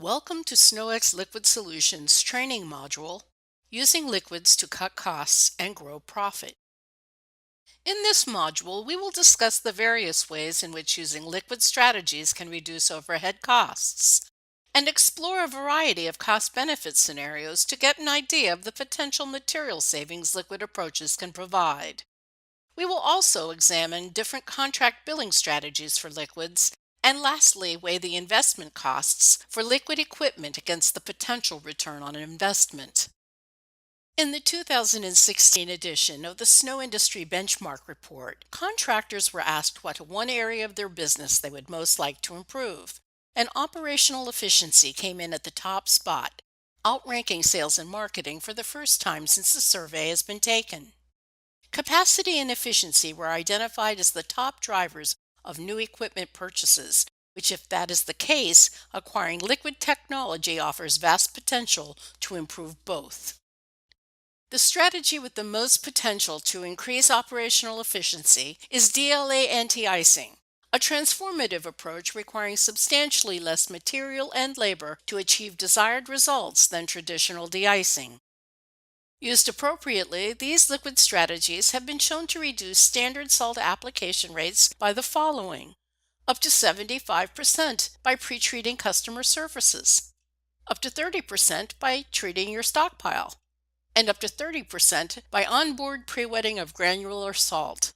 Welcome to SnowEx Liquid Solutions training module, Using Liquids to Cut Costs and Grow Profit. In this module, we will discuss the various ways in which using liquid strategies can reduce overhead costs and explore a variety of cost-benefit scenarios to get an idea of the potential material savings liquid approaches can provide. We will also examine different contract billing strategies for liquids and lastly, weigh the investment costs for liquid equipment against the potential return on investment. In the 2016 edition of the Snow Industry Benchmark Report, contractors were asked what one area of their business they would most like to improve, and operational efficiency came in at the top spot, outranking sales and marketing for the first time since the survey has been taken. Capacity and efficiency were identified as the top drivers of new equipment purchases, which, if that is the case, acquiring liquid technology offers vast potential to improve both. The strategy with the most potential to increase operational efficiency is DLA Anti-Icing, a transformative approach requiring substantially less material and labor to achieve desired results than traditional de-icing. Used appropriately, these liquid strategies have been shown to reduce standard salt application rates by the following: up to 75% by pre-treating customer surfaces, up to 30% by treating your stockpile, and up to 30% by onboard pre-wetting of granular salt.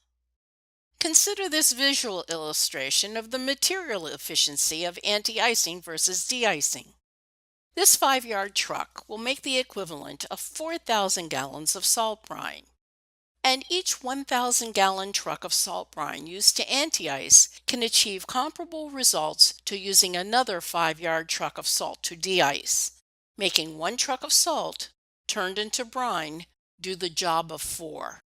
Consider this visual illustration of the material efficiency of anti-icing versus de-icing. This 5-yard truck will make the equivalent of 4,000 gallons of salt brine. And each 1,000-gallon truck of salt brine used to anti-ice can achieve comparable results to using another 5-yard truck of salt to de-ice, making one truck of salt, turned into brine, do the job of 4.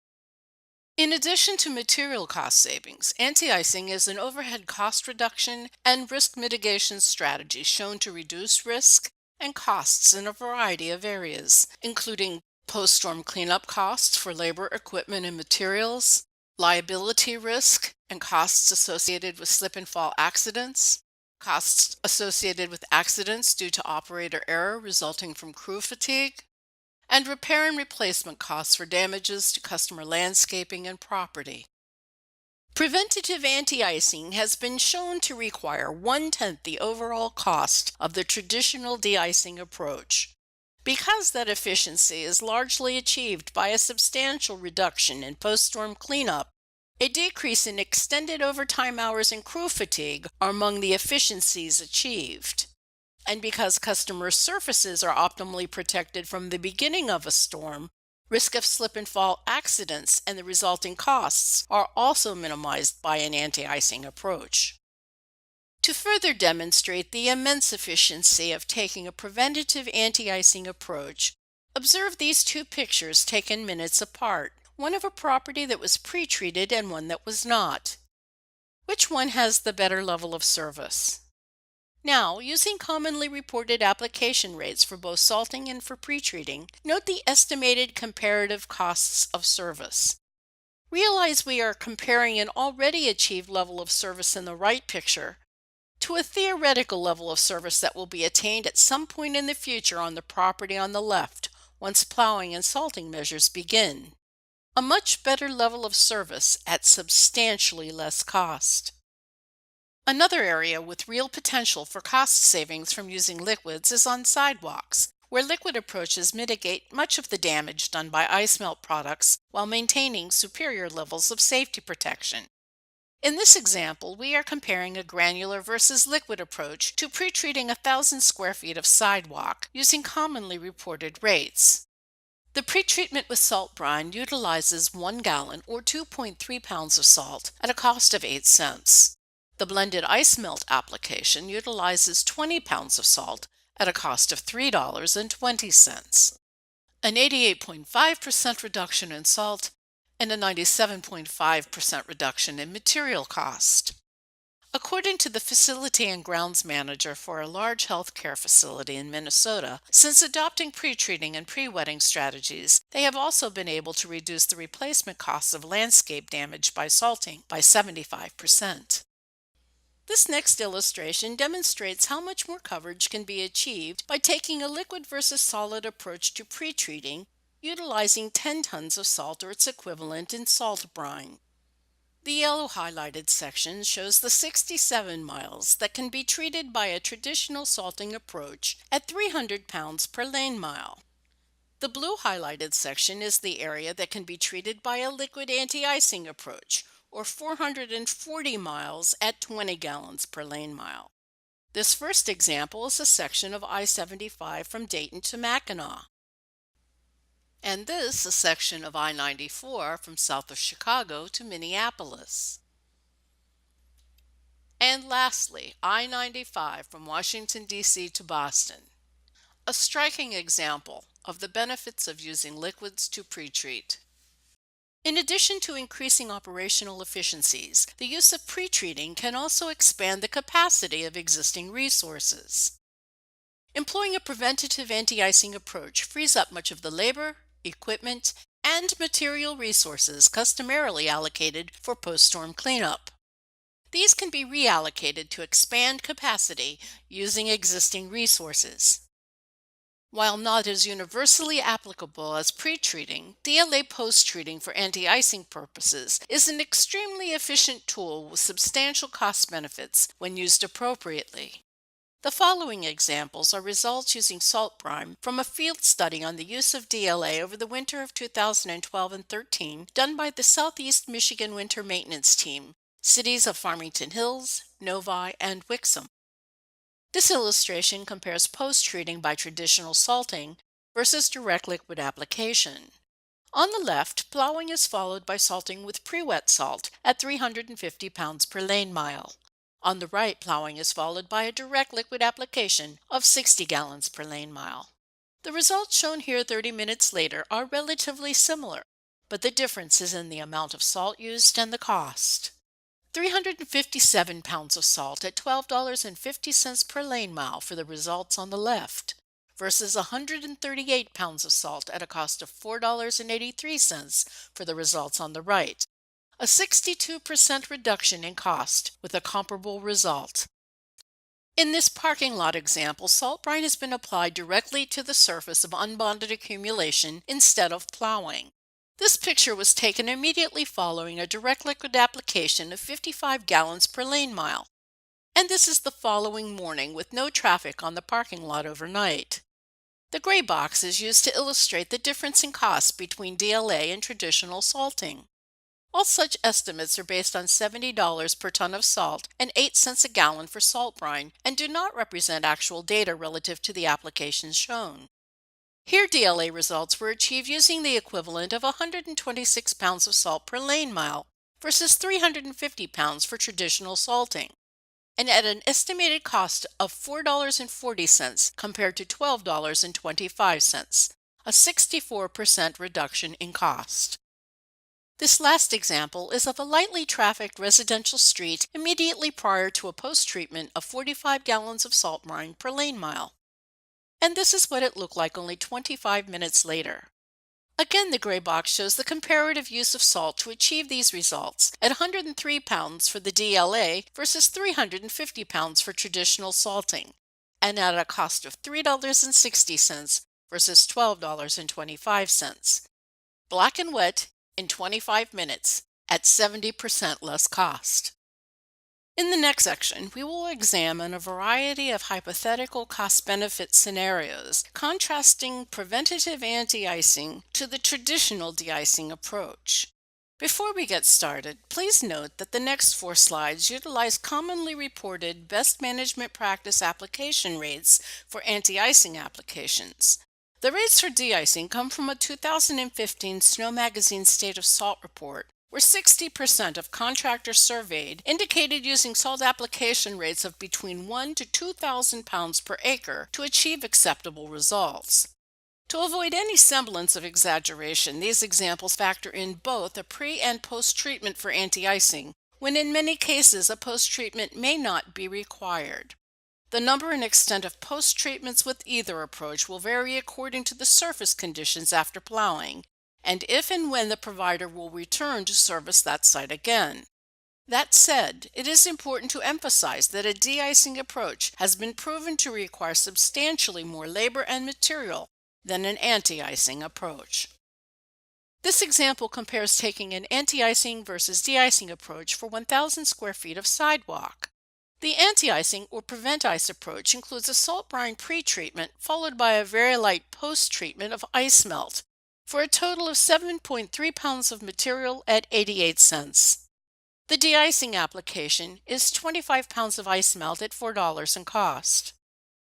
In addition to material cost savings, anti-icing is an overhead cost reduction and risk mitigation strategy shown to reduce risk and costs in a variety of areas, including post-storm cleanup costs for labor, equipment, and materials, liability risk and costs associated with slip and fall accidents, costs associated with accidents due to operator error resulting from crew fatigue, and repair and replacement costs for damages to customer landscaping and property. Preventative anti-icing has been shown to require 1/10 the overall cost of the traditional de-icing approach. Because that efficiency is largely achieved by a substantial reduction in post-storm cleanup, a decrease in extended overtime hours and crew fatigue are among the efficiencies achieved. And because customer surfaces are optimally protected from the beginning of a storm, risk of slip and fall accidents and the resulting costs are also minimized by an anti-icing approach. To further demonstrate the immense efficiency of taking a preventative anti-icing approach, observe these two pictures taken minutes apart, one of a property that was pre-treated and one that was not. Which one has the better level of service? Now, using commonly reported application rates for both salting and for pretreating, note the estimated comparative costs of service. Realize we are comparing an already achieved level of service in the right picture to a theoretical level of service that will be attained at some point in the future on the property on the left once plowing and salting measures begin. A much better level of service at substantially less cost. Another area with real potential for cost savings from using liquids is on sidewalks, where liquid approaches mitigate much of the damage done by ice melt products while maintaining superior levels of safety protection. In this example, we are comparing a granular versus liquid approach to pre-treating 1,000 square feet of sidewalk using commonly reported rates. The pretreatment with salt brine utilizes 1 gallon or 2.3 pounds of salt at a cost of 8 cents. The blended ice melt application utilizes 20 pounds of salt at a cost of $3.20. An 88.5% reduction in salt and a 97.5% reduction in material cost. According to the facility and grounds manager for a large healthcare facility in Minnesota, since adopting pre-treating and pre-wetting strategies, they have also been able to reduce the replacement costs of landscape damage by salting by 75%. This next illustration demonstrates how much more coverage can be achieved by taking a liquid versus solid approach to pretreating, utilizing 10 tons of salt or its equivalent in salt brine. The yellow highlighted section shows the 67 miles that can be treated by a traditional salting approach at 300 pounds per lane mile. The blue highlighted section is the area that can be treated by a liquid anti-icing approach, or 440 miles at 20 gallons per lane mile. This first example is a section of I-75 from Dayton to Mackinac. And this a section of I-94 from south of Chicago to Minneapolis. And lastly, I-95 from Washington, D.C. to Boston. A striking example of the benefits of using liquids to pretreat. In addition to increasing operational efficiencies, the use of pretreating can also expand the capacity of existing resources. Employing a preventative anti-icing approach frees up much of the labor, equipment, and material resources customarily allocated for post-storm cleanup. These can be reallocated to expand capacity using existing resources. While not as universally applicable as pretreating, DLA post-treating for anti-icing purposes is an extremely efficient tool with substantial cost benefits when used appropriately. The following examples are results using salt brine from a field study on the use of DLA over the winter of 2012 and 13 done by the Southeast Michigan Winter Maintenance Team, cities of Farmington Hills, Novi, and Wixom. This illustration compares post-treating by traditional salting versus direct liquid application. On the left, plowing is followed by salting with pre-wet salt at 350 pounds per lane mile. On the right, plowing is followed by a direct liquid application of 60 gallons per lane mile. The results shown here 30 minutes later are relatively similar, but the difference is in the amount of salt used and the cost. 357 pounds of salt at $12.50 per lane mile for the results on the left, versus 138 pounds of salt at a cost of $4.83 for the results on the right. A 62% reduction in cost with a comparable result. In this parking lot example, salt brine has been applied directly to the surface of unbonded accumulation instead of plowing. This picture was taken immediately following a direct liquid application of 55 gallons per lane mile. And this is the following morning with no traffic on the parking lot overnight. The gray box is used to illustrate the difference in cost between DLA and traditional salting. All such estimates are based on $70 per ton of salt and 8 cents a gallon for salt brine and do not represent actual data relative to the applications shown. Here DLA results were achieved using the equivalent of 126 pounds of salt per lane mile versus 350 pounds for traditional salting, and at an estimated cost of $4.40 compared to $12.25, a 64% reduction in cost. This last example is of a lightly trafficked residential street immediately prior to a post-treatment of 45 gallons of salt brine per lane mile. And this is what it looked like only 25 minutes later. Again, the gray box shows the comparative use of salt to achieve these results at 103 pounds for the DLA versus 350 pounds for traditional salting, and at a cost of $3.60 versus $12.25. Black and wet in 25 minutes at 70% less cost. In the next section, we will examine a variety of hypothetical cost-benefit scenarios contrasting preventative anti-icing to the traditional de-icing approach. Before we get started, please note that the next 4 slides utilize commonly reported best management practice application rates for anti-icing applications. The rates for de-icing come from a 2015 Snow Magazine State of Salt report, where 60% of contractors surveyed indicated using salt application rates of between 1 to 2,000 pounds per acre to achieve acceptable results. To avoid any semblance of exaggeration, these examples factor in both a pre- and post-treatment for anti-icing, when in many cases a post-treatment may not be required. The number and extent of post-treatments with either approach will vary according to the surface conditions after plowing, and if and when the provider will return to service that site again. That said, it is important to emphasize that a de-icing approach has been proven to require substantially more labor and material than an anti-icing approach. This example compares taking an anti-icing versus de-icing approach for 1,000 square feet of sidewalk. The anti-icing or prevent-ice approach includes a salt brine pre-treatment followed by a very light post-treatment of ice melt for a total of 7.3 pounds of material at 88 cents. The de-icing application is 25 pounds of ice melt at $4 in cost.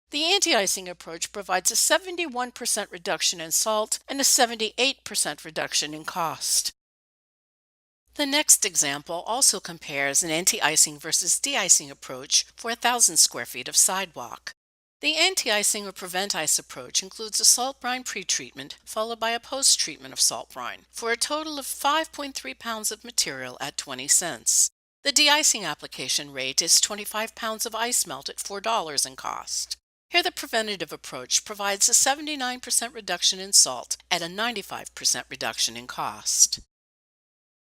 The anti-icing approach provides a 71% reduction in salt and a 78% reduction in cost. The next example also compares an anti-icing versus de-icing approach for 1,000 square feet of sidewalk. The anti-icing or prevent-ice approach includes a salt brine pretreatment followed by a post-treatment of salt brine for a total of 5.3 pounds of material at 20 cents. The de-icing application rate is 25 pounds of ice melt at $4 in cost. Here the preventative approach provides a 79% reduction in salt at a 95% reduction in cost.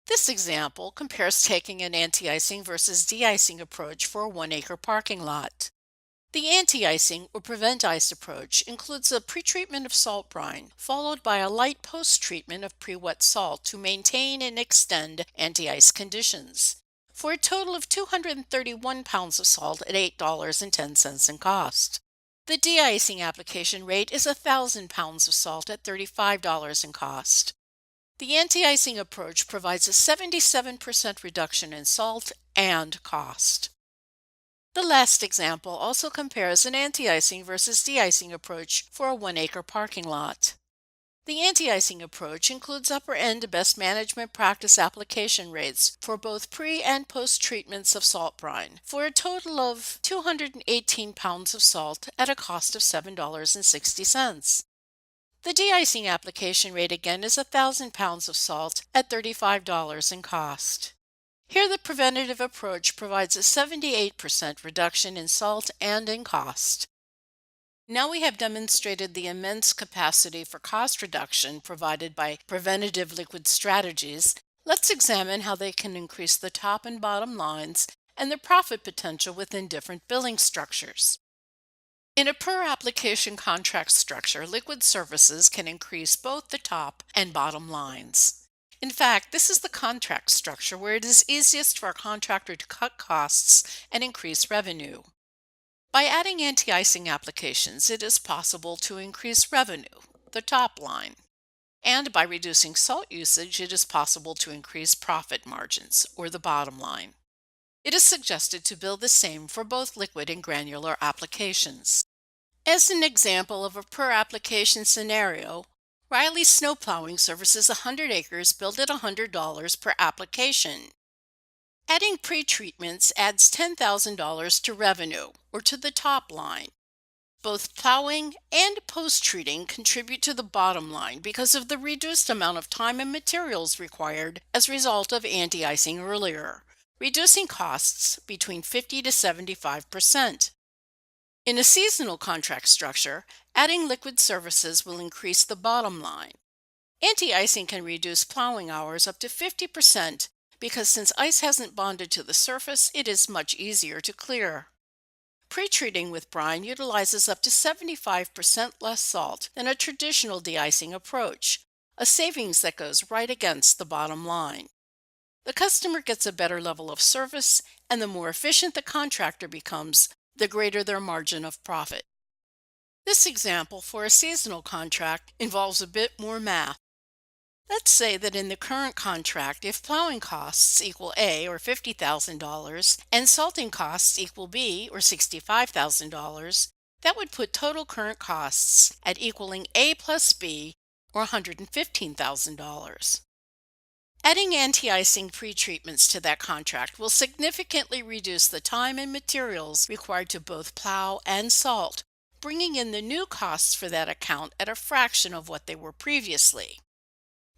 This example compares taking an anti-icing versus de-icing approach for a 1-acre parking lot. The anti-icing or prevent-ice approach includes a pretreatment of salt brine followed by a light post-treatment of pre-wet salt to maintain and extend anti-ice conditions for a total of 231 pounds of salt at $8.10 in cost. The de-icing application rate is 1,000 pounds of salt at $35 in cost. The anti-icing approach provides a 77% reduction in salt and cost. The last example also compares an anti-icing versus de-icing approach for a 1-acre parking lot. The anti-icing approach includes upper-end best management practice application rates for both pre- and post-treatments of salt brine for a total of 218 pounds of salt at a cost of $7.60. The de-icing application rate again is 1,000 pounds of salt at $35 in cost. Here the preventative approach provides a 78% reduction in salt and in cost. Now we have demonstrated the immense capacity for cost reduction provided by preventative liquid strategies. Let's examine how they can increase the top and bottom lines and the profit potential within different billing structures. In a per-application contract structure, liquid services can increase both the top and bottom lines. In fact, this is the contract structure where it is easiest for a contractor to cut costs and increase revenue. By adding anti-icing applications, it is possible to increase revenue, the top line. And by reducing salt usage, it is possible to increase profit margins, or the bottom line. It is suggested to build the same for both liquid and granular applications. As an example of a per-application scenario, Riley's snow plowing services 100 acres billed at $100 per application. Adding pretreatments adds $10,000 to revenue, or to the top line. Both plowing and post-treating contribute to the bottom line because of the reduced amount of time and materials required as a result of anti-icing earlier, reducing costs between 50 to 75%. In a seasonal contract structure, adding liquid services will increase the bottom line. Anti-icing can reduce plowing hours up to 50% because since ice hasn't bonded to the surface, it is much easier to clear. Pretreating with brine utilizes up to 75% less salt than a traditional de-icing approach, a savings that goes right against the bottom line. The customer gets a better level of service, and the more efficient the contractor becomes, the greater their margin of profit. This example for a seasonal contract involves a bit more math. Let's say that in the current contract, if plowing costs equal A, or $50,000, and salting costs equal B, or $65,000, that would put total current costs at equaling A plus B, or $115,000. Adding anti-icing pretreatments to that contract will significantly reduce the time and materials required to both plow and salt, bringing in the new costs for that account at a fraction of what they were previously.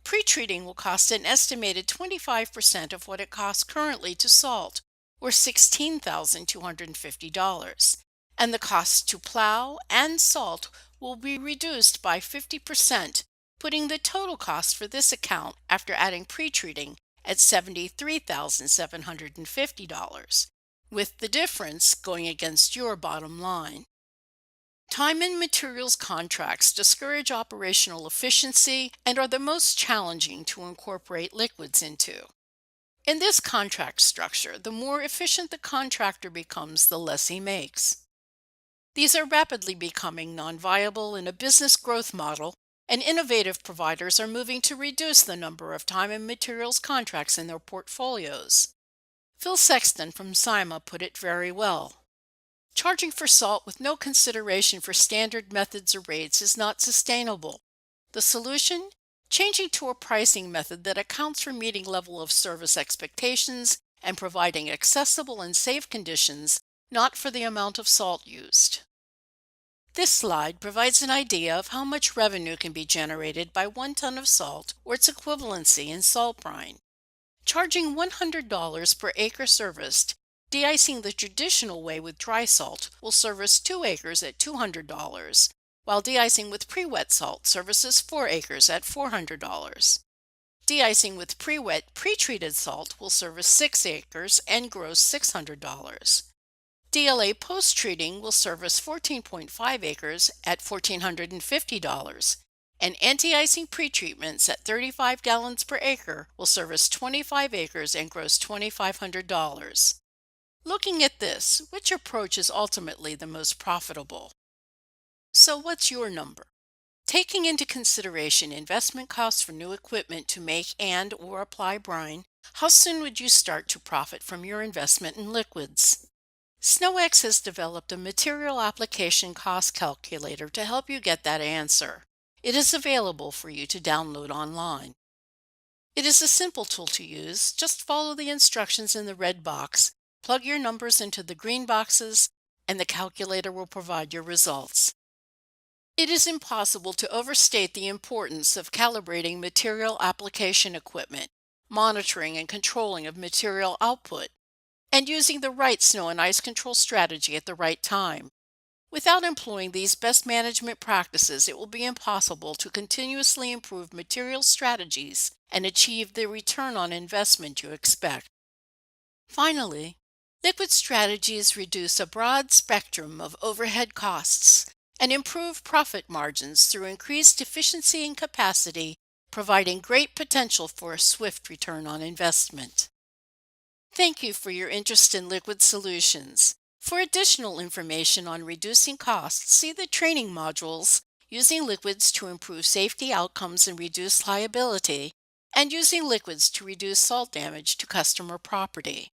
Pretreating will cost an estimated 25% of what it costs currently to salt, or $16,250, and the cost to plow and salt will be reduced by 50%, putting the total cost for this account after adding pretreating at $73,750, with the difference going against your bottom line. Time and materials contracts discourage operational efficiency and are the most challenging to incorporate liquids into. In this contract structure, the more efficient the contractor becomes, the less he makes. These are rapidly becoming non-viable in a business growth model, and innovative providers are moving to reduce the number of time and materials contracts in their portfolios. Phil Sexton from CIMA put it very well. Charging for salt with no consideration for standard methods or rates is not sustainable. The solution? Changing to a pricing method that accounts for meeting level of service expectations and providing accessible and safe conditions, not for the amount of salt used. This slide provides an idea of how much revenue can be generated by 1 ton of salt or its equivalency in salt brine. Charging $100 per acre serviced, de-icing the traditional way with dry salt will service 2 acres at $200, while de-icing with pre-wet salt services 4 acres at $400. De-icing with pre-wet pre-treated salt will service 6 acres and gross $600. DLA post-treating will service 14.5 acres at $1,450, and anti-icing pretreatments at 35 gallons per acre will service 25 acres and gross $2,500. Looking at this, which approach is ultimately the most profitable? So what's your number? Taking into consideration investment costs for new equipment to make and/or apply brine, how soon would you start to profit from your investment in liquids? SnowEx has developed a material application cost calculator to help you get that answer. It is available for you to download online. It is a simple tool to use. Just follow the instructions in the red box, plug your numbers into the green boxes, and the calculator will provide your results. It is impossible to overstate the importance of calibrating material application equipment, monitoring and controlling of material output, and using the right snow and ice control strategy at the right time. Without employing these best management practices, it will be impossible to continuously improve material strategies and achieve the return on investment you expect. Finally, liquid strategies reduce a broad spectrum of overhead costs and improve profit margins through increased efficiency and capacity, providing great potential for a swift return on investment. Thank you for your interest in liquid solutions. For additional information on reducing costs, see the training modules Using Liquids to Improve Safety Outcomes and Reduce Liability, and Using Liquids to Reduce Salt Damage to Customer Property.